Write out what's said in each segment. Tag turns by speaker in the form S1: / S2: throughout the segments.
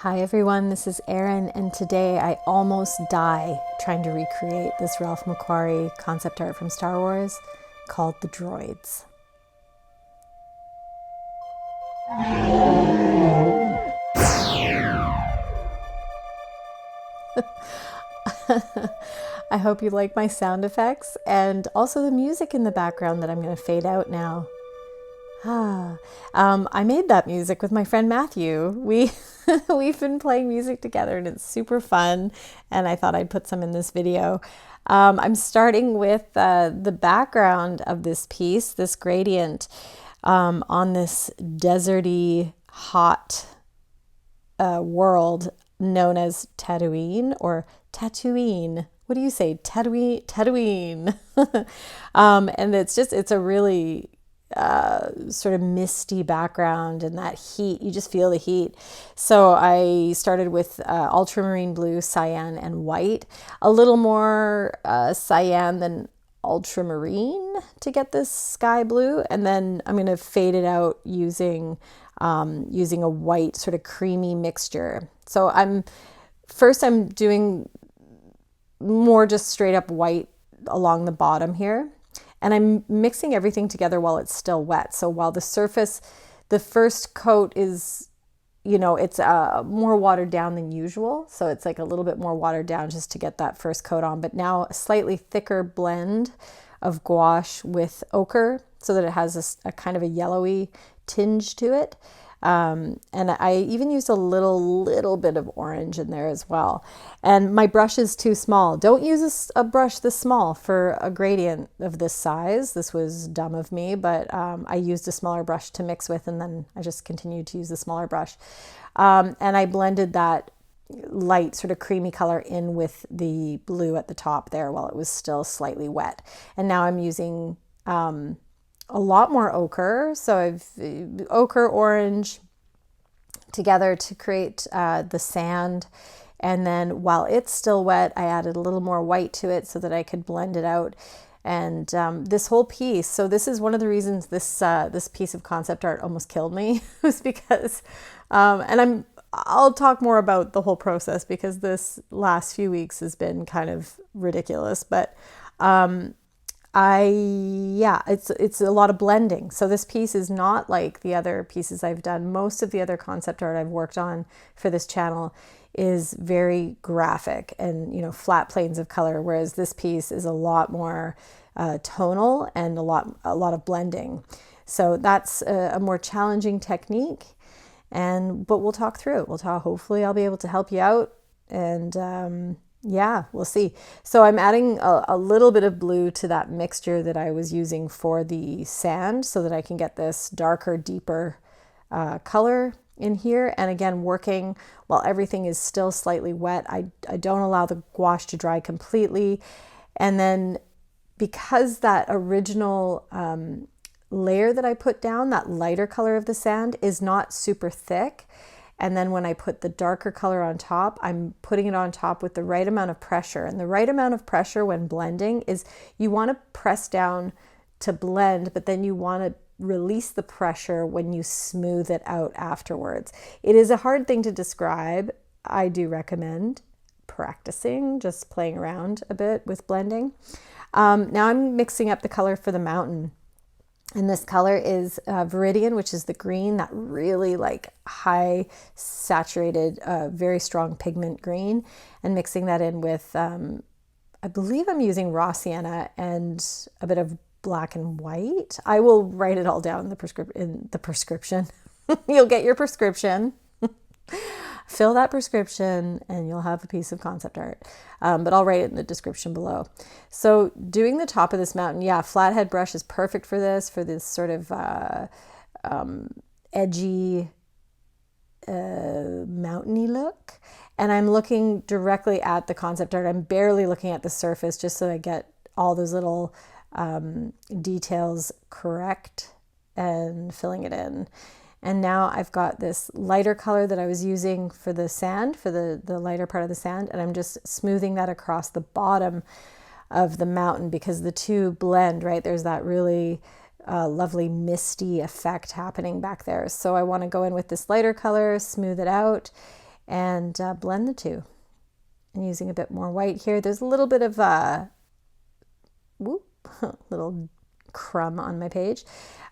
S1: Hi everyone, this is Erin, and today I almost die trying to recreate this Ralph McQuarrie concept art from Star Wars called the Droids. I hope you like my sound effects and also the music in the background that I'm going to fade out now. I made that music with my friend Matthew. We've been playing music together and it's super fun, and I thought I'd put some in this video. I'm starting with the background of this piece, this gradient on this deserty, hot world known as Tatooine or Tatooine. What do you say? Tatooine. And it's a really sort of misty background, and that heat, you just feel the heat. So I started with ultramarine blue, cyan, and white. A little more cyan than ultramarine to get this sky blue, and then I'm going to fade it out using a white sort of creamy mixture. So I'm doing more just straight up white along the bottom here. And I'm mixing everything together while it's still wet. So while the surface, the first coat is, it's more watered down than usual. So it's like a little bit more watered down just to get that first coat on. But now a slightly thicker blend of gouache with ochre so that it has a kind of a yellowy tinge to it. And I even used a little bit of orange in there as well. And my brush is too small. Don't use a brush this small for a gradient of this size. This was dumb of me, but I used a smaller brush to mix with, and then I just continued to use the smaller brush. And I blended that light sort of creamy color in with the blue at the top there while it was still slightly wet. And now I'm using a lot more ochre. So I've ochre, orange together to create the sand. And then while it's still wet, I added a little more white to it so that I could blend it out. And this whole piece, so this is one of the reasons this piece of concept art almost killed me, was because, and I'll talk more about the whole process because this last few weeks has been kind of ridiculous, but it's a lot of blending. So this piece is not like the other pieces I've done. Most of the other concept art I've worked on for this channel is very graphic and, flat planes of color, whereas this piece is a lot more tonal and a lot of blending. So that's a more challenging technique, but we'll talk through it. Hopefully I'll be able to help you out, and yeah, we'll see. So I'm adding a little bit of blue to that mixture that I was using for the sand so that I can get this darker, deeper color in here. And again, working while everything is still slightly wet. I don't allow the gouache to dry completely. And then because that original layer that I put down, that lighter color of the sand, is not super thick, and then when I put the darker color on top, I'm putting it on top with the right amount of pressure. And the right amount of pressure when blending is you want to press down to blend, but then you want to release the pressure when you smooth it out afterwards. It is a hard thing to describe. I do recommend practicing, just playing around a bit with blending. Now I'm mixing up the color for the mountain. And this color is Viridian, which is the green, that really like high saturated, very strong pigment green, and mixing that in with, I believe I'm using raw sienna and a bit of black and white. I will write it all down in the prescription. You'll get your prescription. Fill that prescription and you'll have a piece of concept art. But I'll write it in the description below. So doing the top of this mountain, flathead brush is perfect for this sort of edgy, mountainy look. And I'm looking directly at the concept art. I'm barely looking at the surface just so I get all those little details correct and filling it in. And now I've got this lighter color that I was using for the sand, for the lighter part of the sand, and I'm just smoothing that across the bottom of the mountain because the two blend, right? There's that really lovely misty effect happening back there. So I want to go in with this lighter color, smooth it out, and blend the two. And using a bit more white here, there's a little bit of little crumb on my page.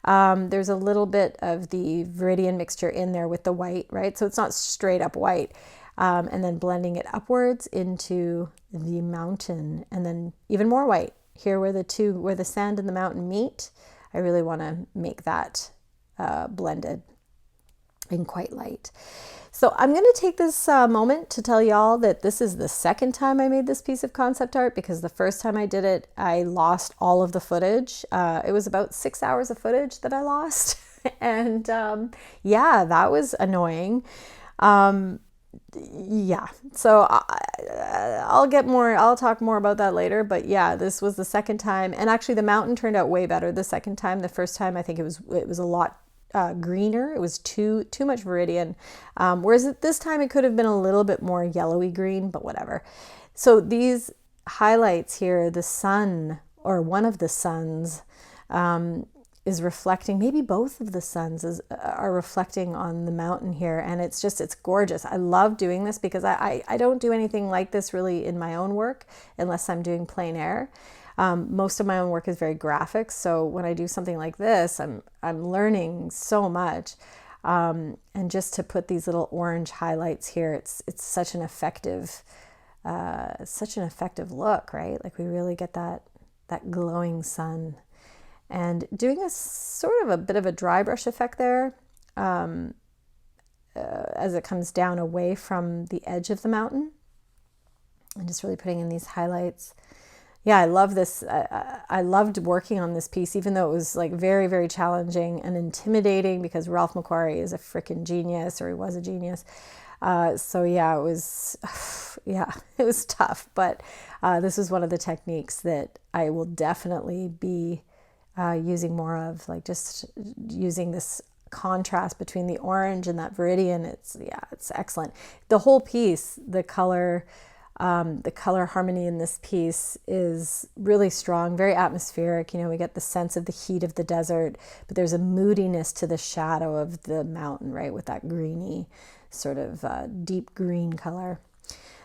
S1: There's a little bit of the Viridian mixture in there with the white, right? So it's not straight up white. And then blending it upwards into the mountain, and then even more white here where the sand and the mountain meet. I really want to make that blended and quite light. So I'm going to take this moment to tell y'all that this is the second time I made this piece of concept art, because the first time I did it, I lost all of the footage. It was about 6 hours of footage that I lost. And yeah, that was annoying. Yeah, so I'll talk more about that later, but yeah, this was the second time, and actually the mountain turned out way better the second time. The first time, I think it was a lot greener. It was too much Viridian, whereas this time it could have been a little bit more yellowy green, but whatever. So these highlights here, the sun, or one of the suns, is reflecting, maybe both of the suns are reflecting on the mountain here, and it's gorgeous. I love doing this because I don't do anything like this really in my own work unless I'm doing plein air. Most of my own work is very graphic, so when I do something like this, I'm learning so much. And just to put these little orange highlights here, it's such an effective look, right? Like we really get that glowing sun. And doing a sort of a bit of a dry brush effect there as it comes down away from the edge of the mountain. And just really putting in these highlights. Yeah, I love this. I loved working on this piece, even though it was like very, very challenging and intimidating, because Ralph McQuarrie is a freaking genius, or he was a genius. So yeah, it was tough. But this is one of the techniques that I will definitely be using more of, like just using this contrast between the orange and that Viridian. It's excellent. The whole piece, the color harmony in this piece is really strong, very atmospheric. We get the sense of the heat of the desert, but there's a moodiness to the shadow of the mountain, right, with that greeny sort of deep green color.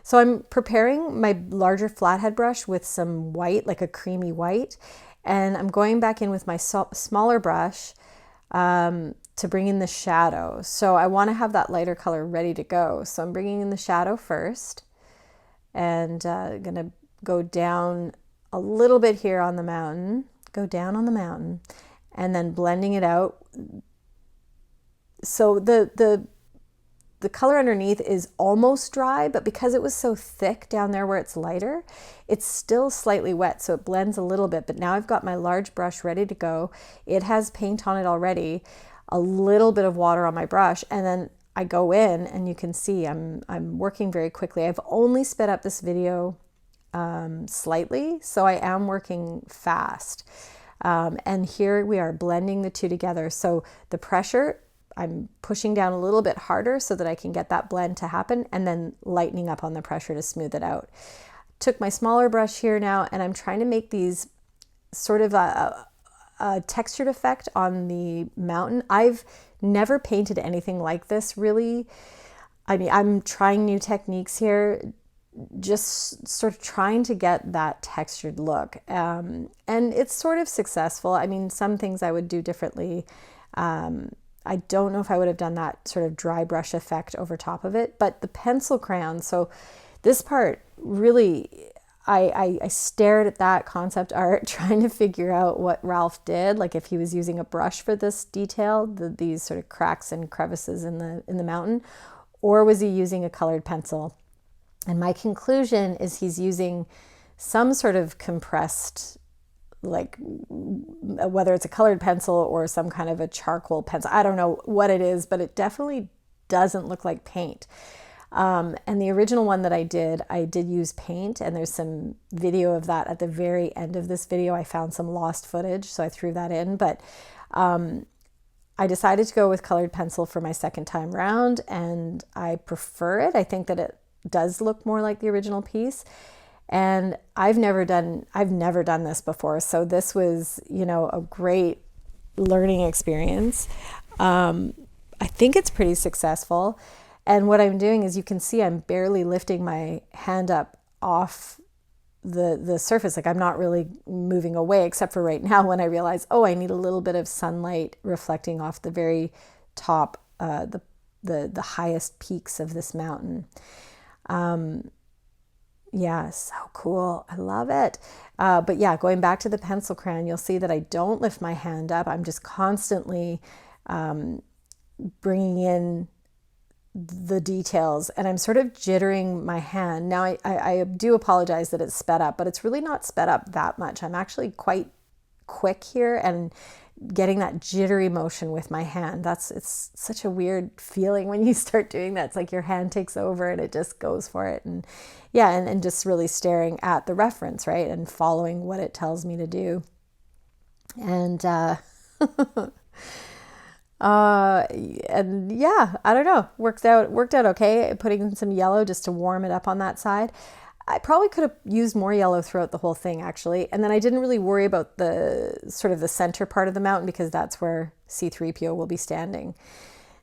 S1: So I'm preparing my larger flathead brush with some white, like a creamy white, and I'm going back in with my smaller brush to bring in the shadow. So I want to have that lighter color ready to go. So I'm bringing in the shadow first, and going to go down a little bit here on the mountain, go down on the mountain, and then blending it out. So the color underneath is almost dry, but because it was so thick down there where it's lighter, it's still slightly wet, so it blends a little bit. But now I've got my large brush ready to go. It has paint on it already, a little bit of water on my brush, and then I go in, and you can see I'm working very quickly. I've only sped up this video slightly, so I am working fast. And here we are blending the two together. So the pressure, I'm pushing down a little bit harder so that I can get that blend to happen, and then lightening up on the pressure to smooth it out. Took my smaller brush here now, and I'm trying to make these sort of a textured effect on the mountain. I've never painted anything like this, really. I mean, I'm trying new techniques here, just sort of trying to get that textured look. And it's sort of successful. I mean, some things I would do differently. I don't know if I would have done that sort of dry brush effect over top of it, but the pencil crayon, so this part really, I stared at that concept art trying to figure out what Ralph did, like if he was using a brush for this detail, these sort of cracks and crevices in the mountain, or was he using a colored pencil? And my conclusion is he's using some sort of compressed, like whether it's a colored pencil or some kind of a charcoal pencil. I don't know what it is, but it definitely doesn't look like paint. And the original one that I did use paint, and there's some video of that at the very end of this video. I found some lost footage, so I threw that in, but I decided to go with colored pencil for my second time round, and I prefer it. I think that it does look more like the original piece. And I've never done this before, so this was, a great learning experience. I think it's pretty successful, And what I'm doing is, you can see I'm barely lifting my hand up off the surface. Like I'm not really moving away, except for right now when I realize, oh, I need a little bit of sunlight reflecting off the very top, the highest peaks of this mountain. Yeah, so cool. I love it. But yeah, going back to the pencil crayon, you'll see that I don't lift my hand up. I'm just constantly bringing in the details, and I'm sort of jittering my hand. Now, I do apologize that it's sped up, but it's really not sped up that much. I'm actually quite quick here and getting that jittery motion with my hand. It's such a weird feeling when you start doing that. It's like your hand takes over and it just goes for it. And yeah, and just really staring at the reference, right? And following what it tells me to do. And and yeah, I don't know, worked out okay. Putting in some yellow just to warm it up on that side. I probably could have used more yellow throughout the whole thing, actually. And then I didn't really worry about the sort of the center part of the mountain, because that's where C-3PO will be standing.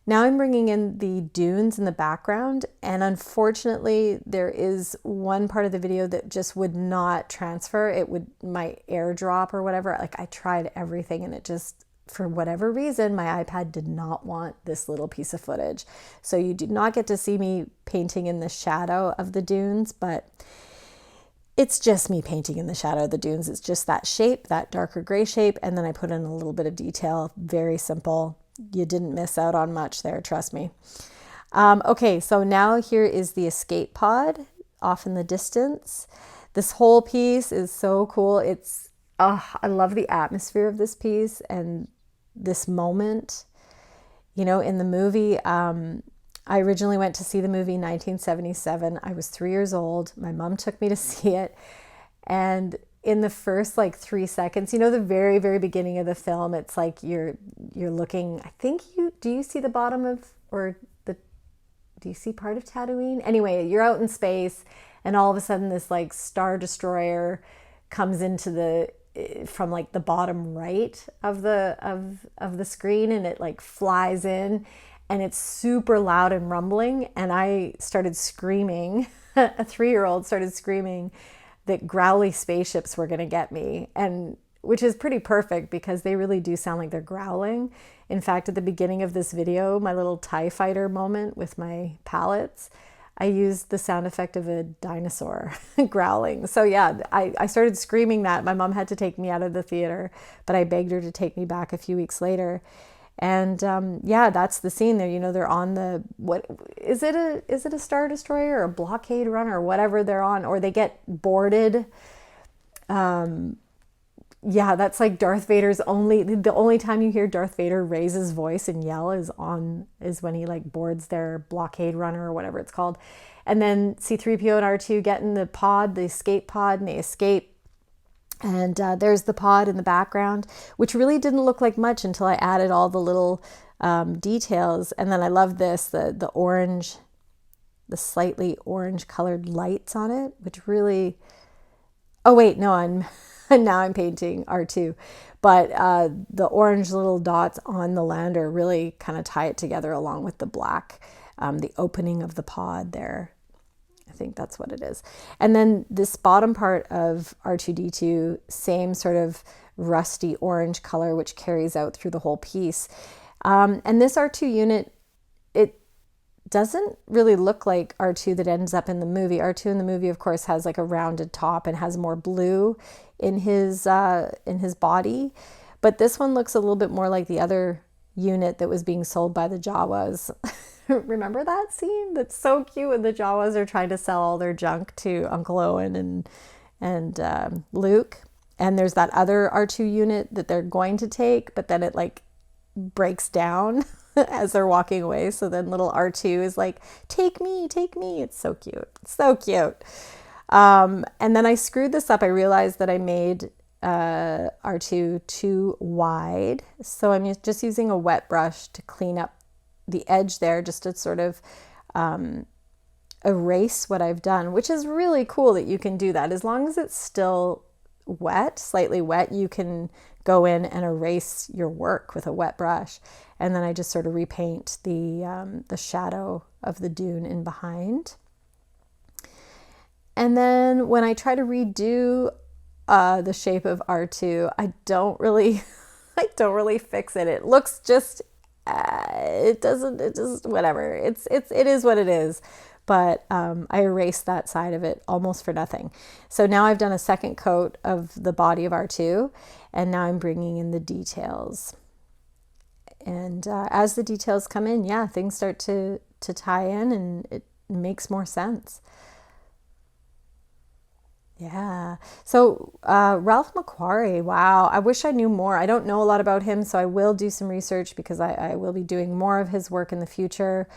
S1: Now I'm bringing in the dunes in the background, and unfortunately there is one part of the video that just would not transfer. It would, my AirDrop or whatever, like I tried everything and it just, for whatever reason, my iPad did not want this little piece of footage. So you do not get to see me painting in the shadow of the dunes, but it's just me painting in the shadow of the dunes. It's just that shape, that darker gray shape, and then I put in a little bit of detail. Very simple. You didn't miss out on much there, trust me. Okay, so now here is the escape pod off in the distance. This whole piece is so cool. It's, I love the atmosphere of this piece and this moment. You know, in the movie, I originally went to see the movie 1977. I was 3 years old. My mom took me to see it. And in the first like 3 seconds, you know, the very, very beginning of the film, it's like you're looking, I think do you see the bottom of, or do you see part of Tatooine? Anyway, you're out in space and all of a sudden this like Star Destroyer comes into from like the bottom right of the screen, and it like flies in and it's super loud and rumbling. And I started screaming, a 3-year-old started screaming that growly spaceships were going to get me, and which is pretty perfect because they really do sound like they're growling. In fact, at the beginning of this video, my little TIE fighter moment with my palettes, I used the sound effect of a dinosaur growling. So yeah, I started screaming that. My mom had to take me out of the theater, but I begged her to take me back a few weeks later. And yeah, that's the scene there. You know, they're on the, what is it a Star Destroyer or a blockade runner or whatever they're on, or they get boarded. Yeah, that's like Darth Vader's the only time you hear Darth Vader raise his voice and yell is when he like boards their blockade runner or whatever it's called. And then C-3PO and R2 get in the pod, the escape pod, and they escape. And there's the pod in the background, which really didn't look like much until I added all the little details. And then I love this, the orange, the slightly orange colored lights on it, which really, oh wait, no, now I'm painting R2, but the orange little dots on the lander really kind of tie it together, along with the black, the opening of the pod there. I think that's what it is. And then this bottom part of R2-D2, same sort of rusty orange color, which carries out through the whole piece. And this R2 unit, it doesn't really look like R2 that ends up in the movie. R2 in the movie, of course, has like a rounded top and has more blue in his body. But this one looks a little bit more like the other unit that was being sold by the Jawas. Remember that scene? That's so cute when the Jawas are trying to sell all their junk to Uncle Owen and Luke. And there's that other R2 unit that they're going to take, but then it like breaks down as they're walking away. So then little R2 is like, take me, take me. It's so cute. It's so cute. And then I screwed this up. I realized that I made R2 too wide. So I'm just using a wet brush to clean up the edge there, just to sort of erase what I've done, which is really cool that you can do that. As long as it's still wet, slightly wet, you can go in and erase your work with a wet brush. And then I just sort of repaint the shadow of the dune in behind. And then when I try to redo the shape of R2, I don't really fix it. It looks just, it just, whatever. It is what it is. But I erased that side of it almost for nothing. So now I've done a second coat of the body of R2, and now I'm bringing in the details. And as the details come in, yeah, things start to tie in, and it makes more sense. Yeah. So Ralph McQuarrie, wow. I wish I knew more. I don't know a lot about him, so I will do some research because I will be doing more of his work in the future.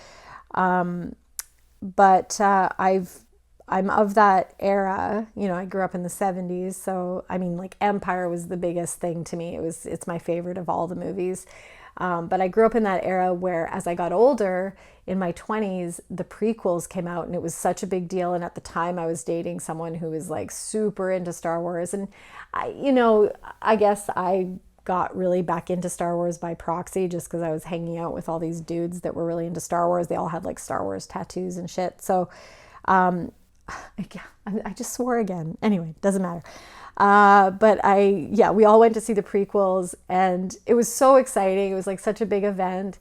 S1: But I'm of that era. You know, I grew up in the 70s, so I mean, like Empire was the biggest thing to me. It's my favorite of all the movies. But I grew up in that era where, as I got older, in my 20s, the prequels came out, and it was such a big deal. And at the time, I was dating someone who was like super into Star Wars, and I guess I got really back into Star Wars by proxy, just because I was hanging out with all these dudes that were really into Star Wars. They all had like Star Wars tattoos and shit. So I just swore again. Anyway, doesn't matter. But we all went to see the prequels, and it was so exciting. It was like such a big event.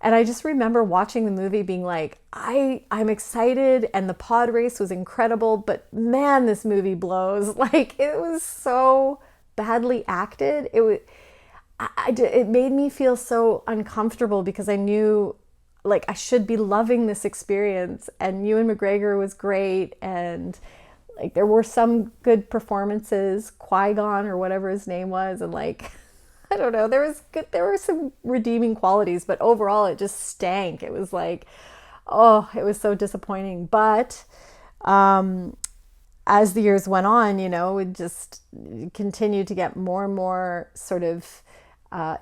S1: And I just remember watching the movie being like, I'm excited, and the pod race was incredible, but man, this movie blows. Like, it was so badly acted. It made me feel so uncomfortable because I knew like I should be loving this experience, and Ewan McGregor was great, and like there were some good performances, Qui-Gon or whatever his name was, and like I don't know, there were some redeeming qualities, but overall it just stank. It was like, oh, it was so disappointing. But as the years went on, it just continued to get more and more sort of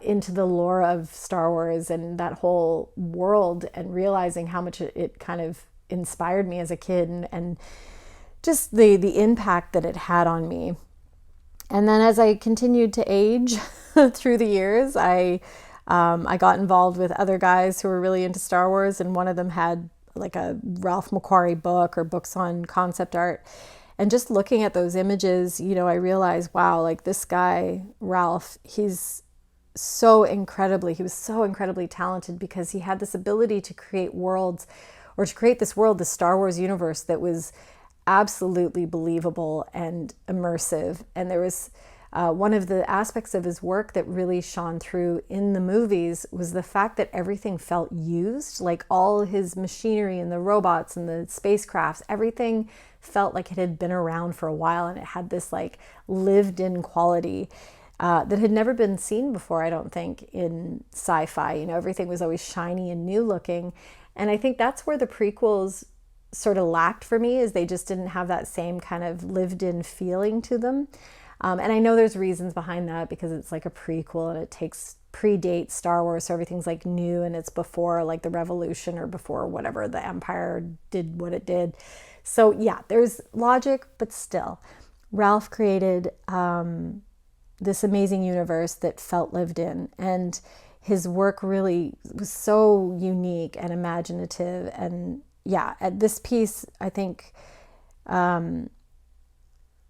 S1: into the lore of Star Wars and that whole world, and realizing how much it kind of inspired me as a kid, and just the impact that it had on me. And then as I continued to age through the years, I got involved with other guys who were really into Star Wars, and one of them had like a Ralph McQuarrie book or books on concept art. And just looking at those images, I realized, wow, like this guy, Ralph, he was so incredibly talented, because he had this ability to create worlds, or to create this world, the Star Wars universe, that was absolutely believable and immersive. And there was one of the aspects of his work that really shone through in the movies was the fact that everything felt used, like all his machinery and the robots and the spacecrafts, everything felt like it had been around for a while, and it had this like lived in quality that had never been seen before, I don't think, in sci-fi. Everything was always shiny and new looking. And I think that's where the prequels sort of lacked for me, is they just didn't have that same kind of lived in feeling to them. And I know there's reasons behind that, because it's like a prequel and it predates Star Wars, so everything's like new, and it's before like the revolution, or before whatever the Empire did what it did. So yeah, there's logic, but still, Ralph created this amazing universe that felt lived in, and his work really was so unique and imaginative. And yeah, this piece, I think,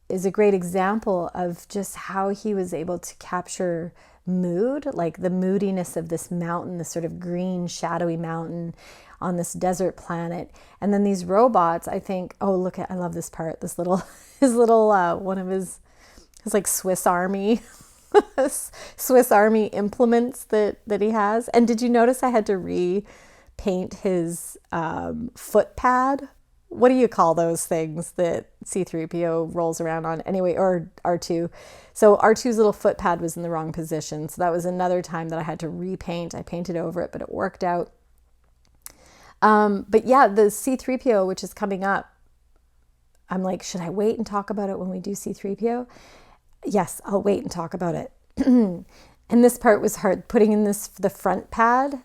S1: is a great example of just how he was able to capture mood, like the moodiness of this mountain, this sort of green, shadowy mountain on this desert planet. And then these robots, I think, I love this part, his little one of his like Swiss Army implements that he has. And did you notice I had to repaint his foot pad? What do you call those things that C-3PO rolls around on? Anyway, or R2. So R2's little foot pad was in the wrong position. So that was another time that I had to repaint. I painted over it, but it worked out. But yeah, the C-3PO, which is coming up, I'm like, should I wait and talk about it when we do C-3PO? Yes, I'll wait and talk about it. And this part was hard, putting in the front pad.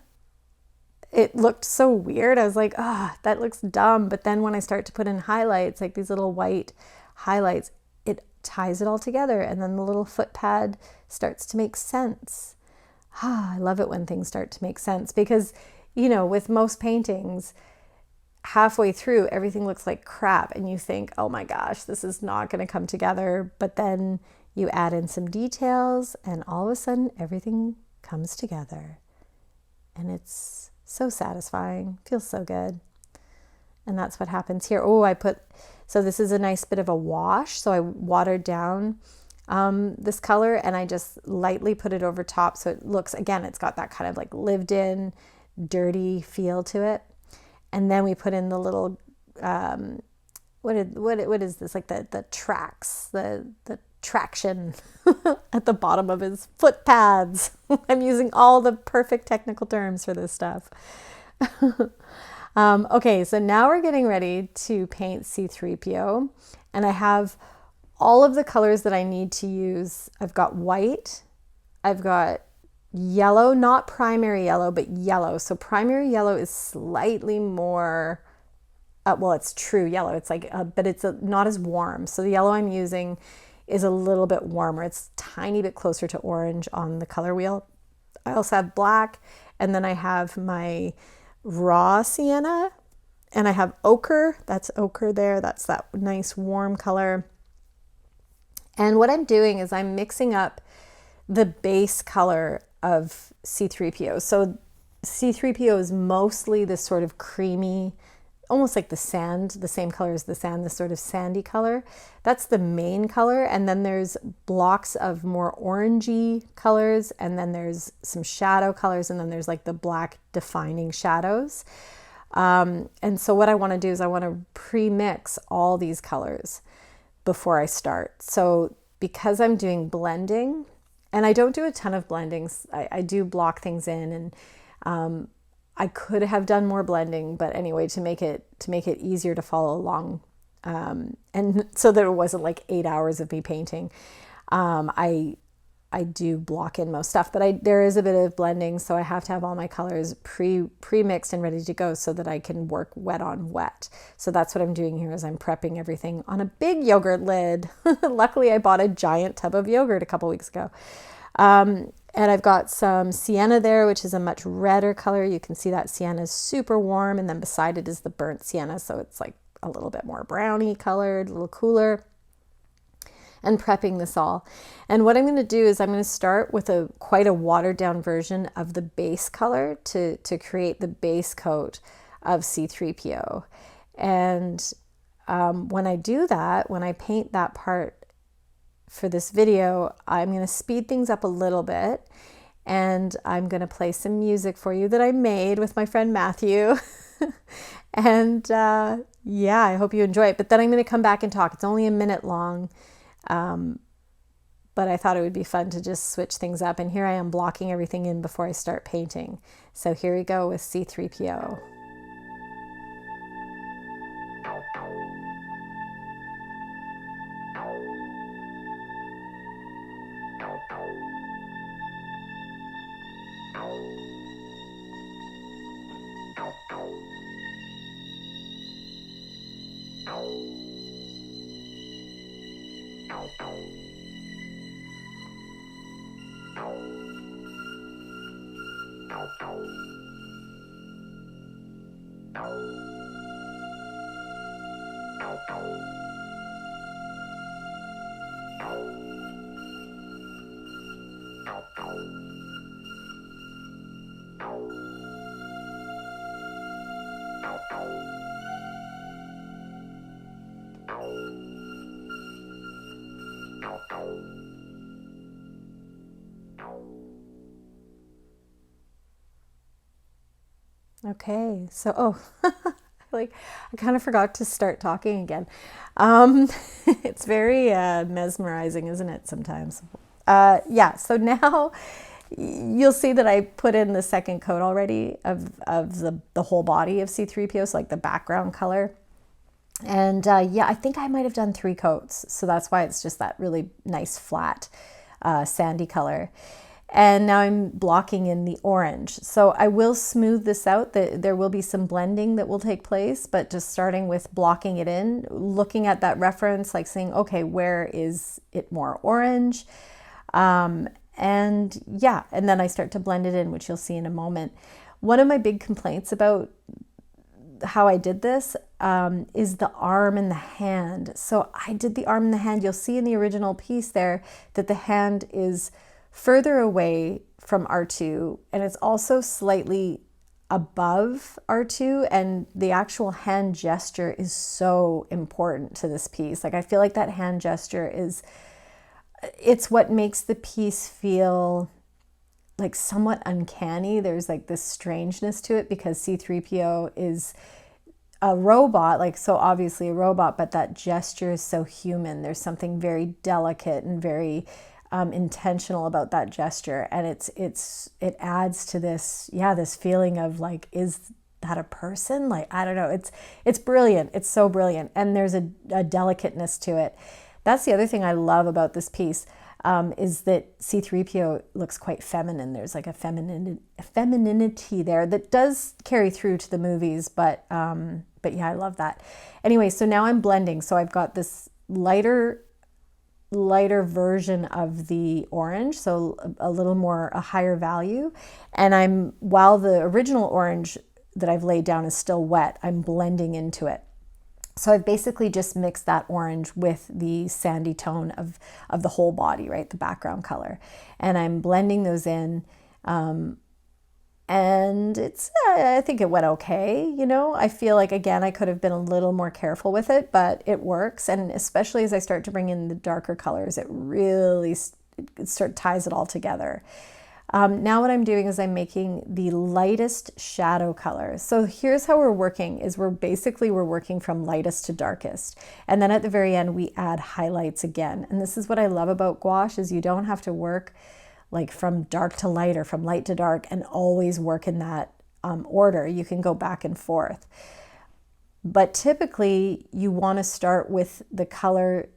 S1: It looked so weird. I was like, that looks dumb. But then when I start to put in highlights, like these little white highlights, it ties it all together. And then the little foot pad starts to make sense. I love it when things start to make sense because, you know, with most paintings, halfway through, everything looks like crap and you think, oh my gosh, this is not going to come together. But then you add in some details and all of a sudden everything comes together. And it's so satisfying, feels so good. And that's what happens here. Oh, so this is a nice bit of a wash. So I watered down this color and I just lightly put it over top. So it looks, again, it's got that kind of like lived in, dirty feel to it. And then we put in the little, what is this? Like the tracks, the traction at the bottom of his foot pads. I'm using all the perfect technical terms for this stuff. Okay, so now we're getting ready to paint C-3PO. And I have all of the colors that I need to use. I've got white, I've got yellow, not primary yellow, but yellow. So primary yellow is slightly more, well, it's true yellow. It's like, but it's not as warm. So the yellow I'm using is a little bit warmer. It's a tiny bit closer to orange on the color wheel. I also have black, and then I have my raw sienna, and I have ochre. That's ochre there. That's that nice warm color. And what I'm doing is I'm mixing up the base color of C-3PO. So C-3PO is mostly this sort of creamy, almost like the sand, the same color as the sand, this sort of sandy color. That's the main color. And then there's blocks of more orangey colors. And then there's some shadow colors. And then there's like the black defining shadows. And so what I want to do is I want to pre-mix all these colors before I start. So because I'm doing blending, and I don't do a ton of blendings, I do block things in, and I could have done more blending, but anyway, to make it easier to follow along, and so that it wasn't like 8 hours of me painting, I do block in most stuff, but there is a bit of blending, so I have to have all my colors pre-mixed and ready to go so that I can work wet on wet. So that's what I'm doing here, is I'm prepping everything on a big yogurt lid. Luckily, I bought a giant tub of yogurt a couple weeks ago. And I've got some sienna there, which is a much redder color. You can see that sienna is super warm, and then beside it is the burnt sienna, so it's like a little bit more browny colored, a little cooler. And prepping this all. And what I'm going to do is I'm going to start with quite a watered down version of the base color to create the base coat of C-3PO. And when I do that, when I paint that part for this video, I'm going to speed things up a little bit, and I'm going to play some music for you that I made with my friend Matthew. And yeah, I hope you enjoy it. But then I'm going to come back and talk. It's only a minute long. But I thought it would be fun to just switch things up. And here I am blocking everything in before I start painting. So here we go with C-3PO. Okay, so, I kind of forgot to start talking again. It's very mesmerizing, isn't it, sometimes? Yeah, so now you'll see that I put in the second coat already of the whole body of C-3PO, so like the background color. And yeah, I think I might have done 3 coats, so that's why it's just that really nice flat sandy color. And now I'm blocking in the orange. So I will smooth this out. There will be some blending that will take place, but just starting with blocking it in, looking at that reference, like saying, okay, where is it more orange? And yeah, and then I start to blend it in, which you'll see in a moment. One of my big complaints about how I did this is the arm and the hand. So I did the arm and the hand. You'll see in the original piece there that the hand is further away from R2, and it's also slightly above R2, and the actual hand gesture is so important to this piece. Like, I feel like that hand gesture it's what makes the piece feel like somewhat uncanny. There's like this strangeness to it because C-3PO is a robot, like, so obviously a robot, but that gesture is so human. There's something very delicate and very intentional about that gesture, and it adds to this, this feeling of like, is that a person? Like, I don't know. It's brilliant. It's so brilliant, and there's a delicateness to it. That's the other thing I love about this piece. Is that C-3PO looks quite feminine. There's like a femininity there that does carry through to the movies, but yeah, I love that. Anyway, so now I'm blending. So I've got this lighter version of the orange, so a higher value. And while the original orange that I've laid down is still wet, I'm blending into it. So I've basically just mixed that orange with the sandy tone of the whole body, right? The background color. And I'm blending those in. And I think it went okay. You know, I feel like, again, I could have been a little more careful with it, but it works. And especially as I start to bring in the darker colors, it really ties it all together. Now what I'm doing is I'm making the lightest shadow color. So here's how we're working, is we're working from lightest to darkest. And then at the very end, we add highlights again. And this is what I love about gouache, is you don't have to work like from dark to light or from light to dark and always work in that order. You can go back and forth. But typically you want to start with the color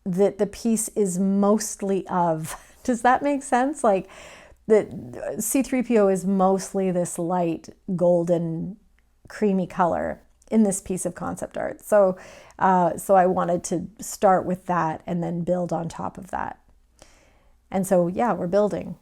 S1: that the piece is mostly of. Does that make sense? Like, the C-3PO is mostly this light golden creamy color in this piece of concept art. So I wanted to start with that and then build on top of that. And so yeah, we're building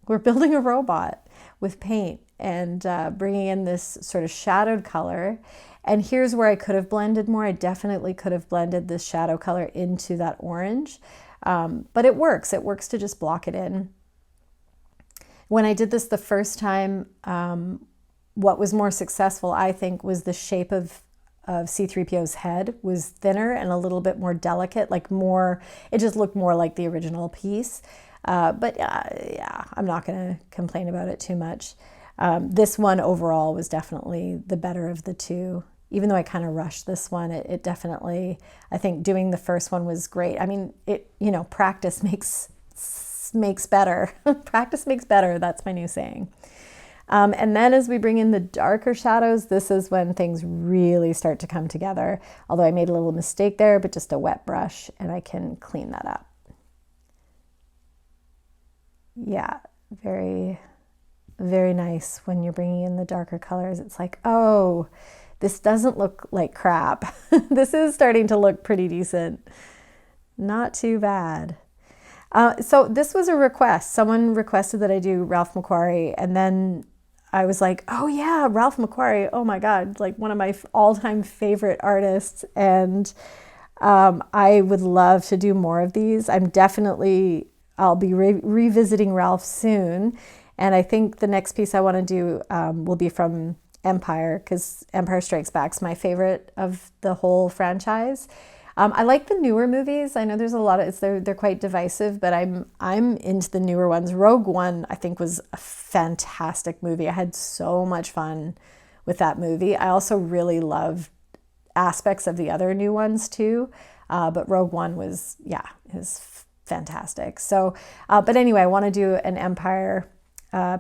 S1: a robot with paint and bringing in this sort of shadowed color. And here's where I could have blended more. I definitely could have blended this shadow color into that orange. But it works to just block it in. When I did this the first time, what was more successful, I think, was the shape of C-3PO's head was thinner and a little bit more delicate, it just looked more like the original piece. But yeah, I'm not going to complain about it too much. This one overall was definitely the better of the two. Even though I kind of rushed this one, it definitely, I think doing the first one was great. I mean, practice makes better. Practice makes better. That's my new saying. And then as we bring in the darker shadows, this is when things really start to come together. Although I made a little mistake there, but just a wet brush and I can clean that up. Yeah, very, very nice when you're bringing in the darker colors. It's like, oh, this doesn't look like crap. This is starting to look pretty decent. Not too bad. So this was a request. Someone requested that I do Ralph McQuarrie, and then I was like, oh yeah, Ralph McQuarrie. Oh my God, like one of my all-time favorite artists. And I would love to do more of these. I'll be revisiting Ralph soon. And I think the next piece I want to do will be from Empire, because Empire Strikes Back's my favorite of the whole franchise. I like the newer movies. I know there's a lot of they're quite divisive, but I'm into the newer ones. Rogue One, I think, was a fantastic movie. I had so much fun with that movie. I also really loved aspects of the other new ones too, but Rogue One was fantastic. So, but anyway, I want to do an Empire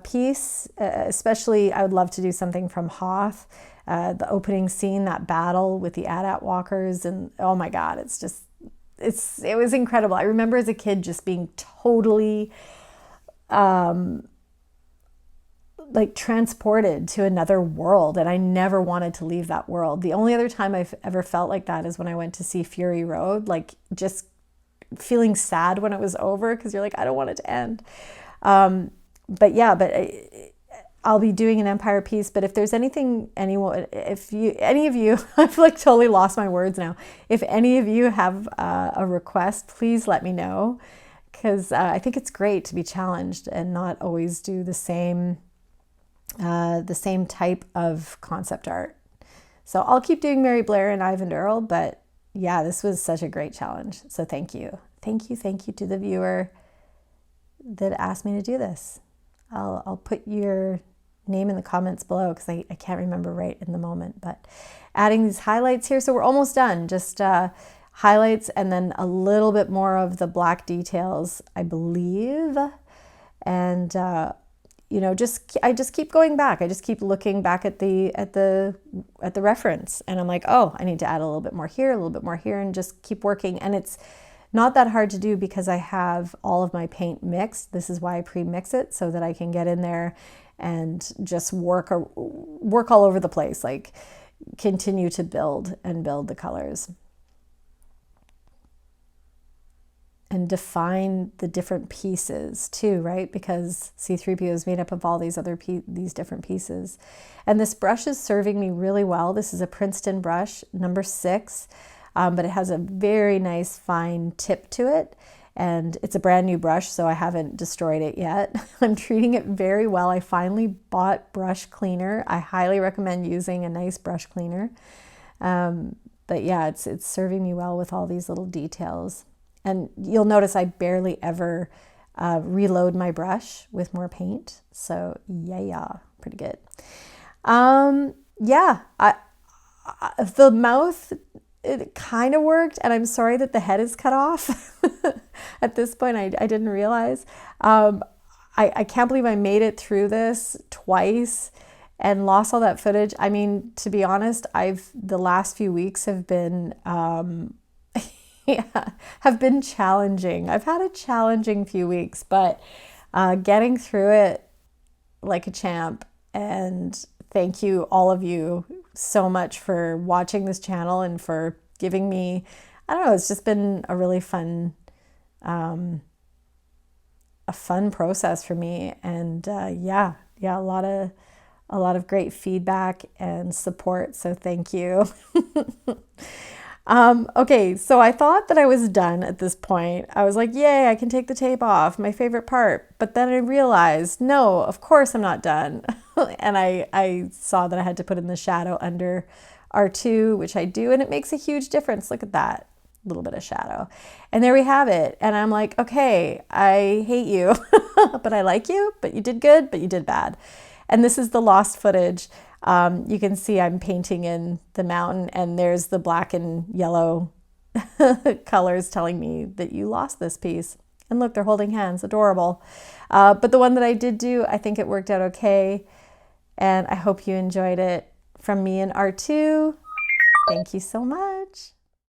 S1: piece, especially I would love to do something from Hoth, the opening scene, that battle with the AT-AT walkers, and oh my God, it was incredible. I remember as a kid just being totally like transported to another world, and I never wanted to leave that world. The only other time I've ever felt like that is when I went to see Fury Road, like just feeling sad when it was over because you're like, I don't want it to end. But yeah, I'll be doing an Empire piece. But if there's anything, any of you, I've like totally lost my words now. If any of you have a request, please let me know, because I think it's great to be challenged and not always do the same type of concept art. So I'll keep doing Mary Blair and Ivan Earl, but yeah, this was such a great challenge. So thank you. Thank you to the viewer that asked me to do this. I'll put your name in the comments below because I can't remember right in the moment, but adding these highlights here. So we're almost done. Just highlights and then a little bit more of the black details, I believe. And you know, I just keep going back. I just keep looking back at the reference, and I'm like, oh, I need to add a little bit more here, a little bit more here, and just keep working. And it's not that hard to do because I have all of my paint mixed. This is why I pre-mix it, so that I can get in there and just work all over the place, like continue to build the colors. And define the different pieces too, right? Because C-3PO is made up of all these different pieces. And this brush is serving me really well. This is a Princeton brush, number 6, but it has a very nice fine tip to it. And it's a brand new brush, so I haven't destroyed it yet. I'm treating it very well. I finally bought brush cleaner. I highly recommend using a nice brush cleaner. But yeah, it's serving me well with all these little details. And you'll notice I barely ever reload my brush with more paint. So yeah, pretty good. Yeah, the mouth, it kind of worked, and I'm sorry that the head is cut off. At this point, I didn't realize. I can't believe I made it through this twice and lost all that footage. I mean, to be honest, the last few weeks have been have been challenging. I've had a challenging few weeks, but getting through it like a champ. And thank you, all of you, so much for watching this channel and for giving me, I don't know, it's just been a really fun, a fun process for me. And yeah, a lot of great feedback and support. So thank you. Okay, so I thought that I was done at this point. I was like, yay, I can take the tape off, my favorite part. But then I realized, no, of course I'm not done. And I saw that I had to put in the shadow under R2, which I do, and it makes a huge difference. Look at that little bit of shadow. And there we have it. And I'm like, okay, I hate you, but I like you, but you did good, but you did bad. And this is the lost footage. You can see I'm painting in the mountain, and there's the black and yellow colors telling me that you lost this piece. And look, they're holding hands, adorable. But the one that I did do, I think it worked out okay. And I hope you enjoyed it. From me and R2, thank you so much.